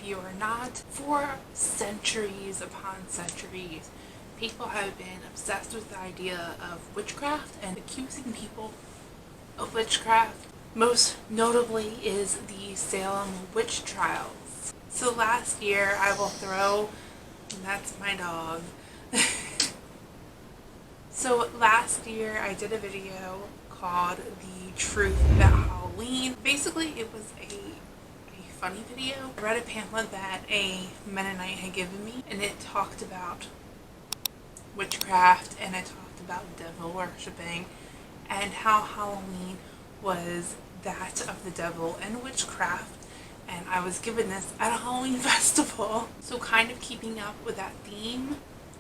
if you are not, for centuries upon centuries, people have been obsessed with the idea of witchcraft and accusing people of witchcraft. Most notably is the Salem witch trials. So last year, I will throw, and that's my dog. So last year I did a video called The Truth About Halloween. Basically it was a funny video. I read a pamphlet that a Mennonite had given me, and it talked about witchcraft and it talked about devil worshipping and how Halloween was that of the devil and witchcraft, and I was given this at a Halloween festival. So kind of keeping up with that theme,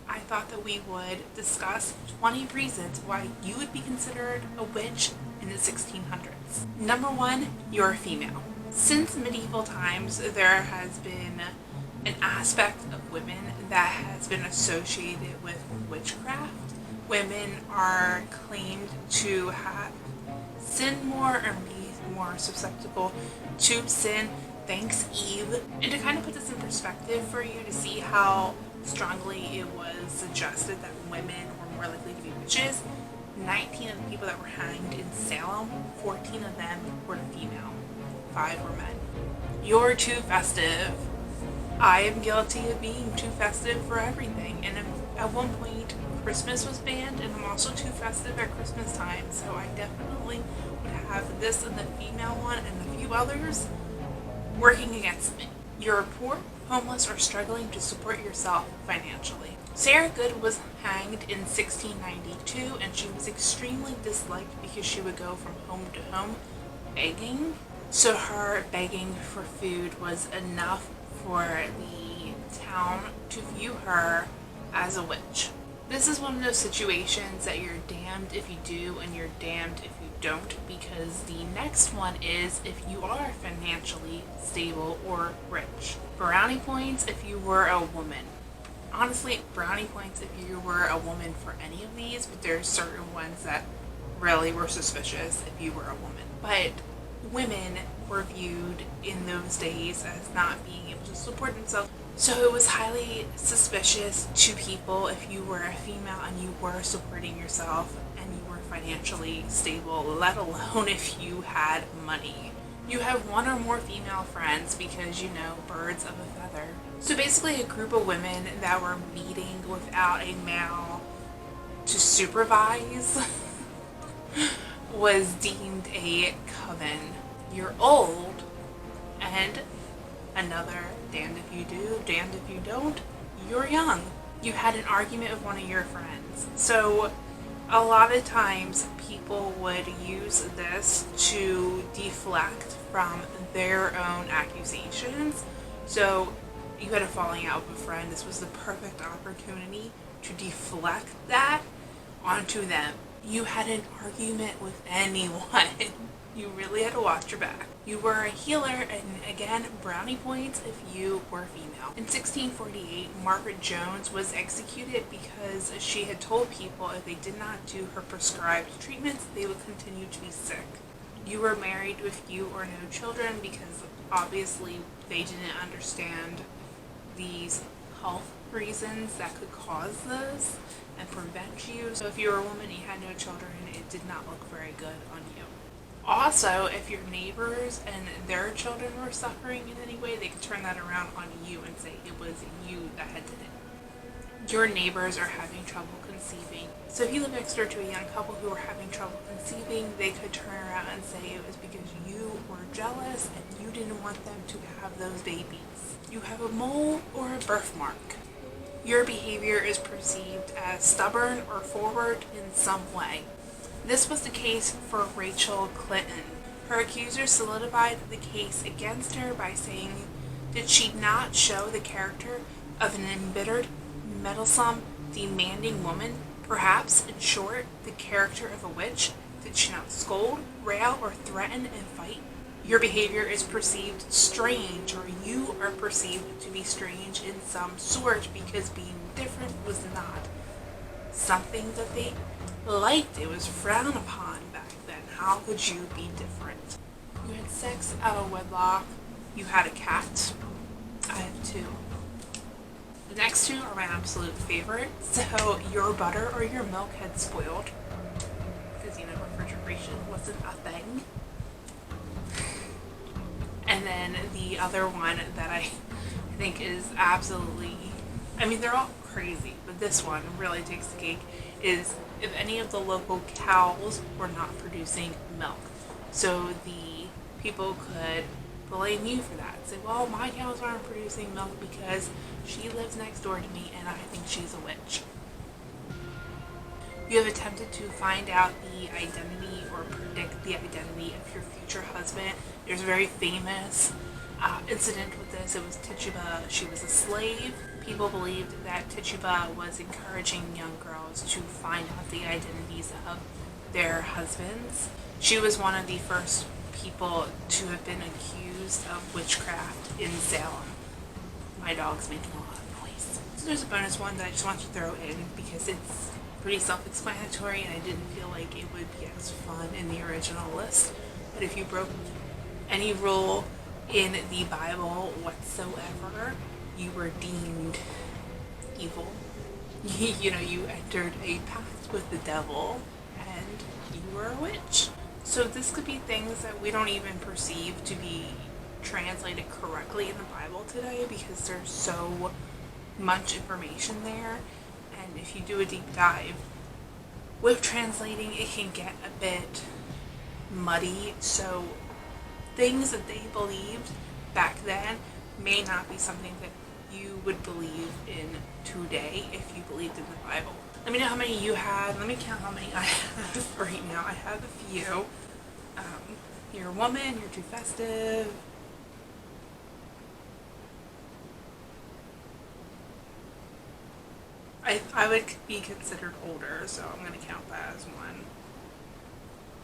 I thought that we would discuss 20 reasons why you would be considered a witch in the 1600s. Number one, you're a female. Since medieval times, there has been an aspect of women that has been associated with witchcraft. Women are claimed to have sinned more or be more susceptible to sin, thanks Eve. And to kind of put this in perspective for you to see how strongly it was suggested that women were more likely to be witches, 19 of the people that were hanged in Salem, 14 of them were female, 5 were men. You're too festive. I am guilty of being too festive for everything, and at one point Christmas was banned, and I'm also too festive at Christmas time, so I definitely would have this and the female one and a few others working against me. You're poor, homeless, or struggling to support yourself financially. Sarah Good was hanged in 1692, and she was extremely disliked because she would go from home to home begging. So her begging for food was enough for the town to view her as a witch. This is one of those situations that you're damned if you do and you're damned if you don't, because the next one is if you are financially stable or rich. Brownie points if you were a woman. Honestly, brownie points if you were a woman for any of these, but there are certain ones that really were suspicious if you were a woman. But women were viewed in those days as not being able to support themselves. So it was highly suspicious to people if you were a female and you were supporting yourself and you were financially stable, let alone if you had money. You have one or more female friends because, you know, birds of a feather. So basically a group of women that were meeting without a male to supervise was deemed a coven. You're old, and another damned if you do, damned if you don't, you're young. You had an argument with one of your friends. So a lot of times people would use this to deflect from their own accusations. So you had a falling out with a friend. This was the perfect opportunity to deflect that onto them. You had an argument with anyone. You really had to watch your back. You were a healer, and again, brownie points if you were female. In 1648, Margaret Jones was executed because she had told people if they did not do her prescribed treatments, they would continue to be sick. You were married with few or no children because obviously they didn't understand these health reasons that could cause this and prevent you. So if you were a woman and you had no children, it did not look very good on you. Also, if your neighbors and their children were suffering in any way, they could turn that around on you and say it was you that had did it. Your neighbors are having trouble conceiving. So if you live next door to a young couple who are having trouble conceiving, they could turn around and say it was because you were jealous and you didn't want them to have those babies. You have a mole or a birthmark. Your behavior is perceived as stubborn or forward in some way. This was the case for Rachel Clinton. Her accusers solidified the case against her by saying, did she not show the character of an embittered, meddlesome, demanding woman? Perhaps, in short, the character of a witch? Did she not scold, rail, or threaten and fight? Your behavior is perceived strange, or you are perceived to be strange in some sort because being different was not something that they liked. It was frowned upon back then. How could you be different? You had sex out of wedlock. You had a cat. I absolute favorite. So your butter or your milk had spoiled because, you know, refrigeration wasn't a thing. And then the other one that I think is absolutely, I mean, they're all crazy, but this one really takes the cake, is if any of the local cows were not producing milk. So the people could blame you for that. Say, well, my cows aren't producing milk because she lives next door to me and I think she's a witch. You have attempted to find out the identity or predict the identity of your future husband. There's a very famous incident with this. It was Tituba. She was a slave. People believed that Tituba was encouraging young girls to find out the identities of their husbands. She was one of the first people to have been accused of witchcraft in Salem. My dog's making a lot of noise. So there's a bonus one that I just want to throw in because it's pretty self-explanatory and I didn't feel like it would be as fun in the original list. But if you broke any rule in the Bible whatsoever, you were deemed evil. You know, you entered a pact with the devil and you were a witch. So this could be things that we don't even perceive to be translated correctly in the Bible today because there's so much information there. And if you do a deep dive with translating, it can get a bit muddy. So things that they believed back then may not be something that you would believe in today if you believed in the Bible. Let me know how many you had. Let me count how many I have right now. I have a few. You're a woman, you're too festive. I would be considered older, so I'm going to count that as one.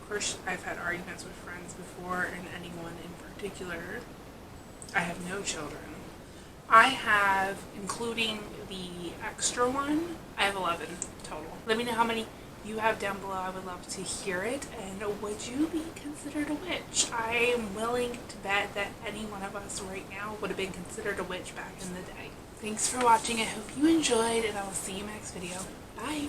Of course, I've had arguments with friends before, and anyone in particular. I have no children. I have, including the extra one, I have 11 total. Let me know how many you have down below. I would love to hear it. And would you be considered a witch? I am willing to bet that any one of us right now would have been considered a witch back in the day. Thanks for watching. I hope you enjoyed, and I will see you in my next video. Bye!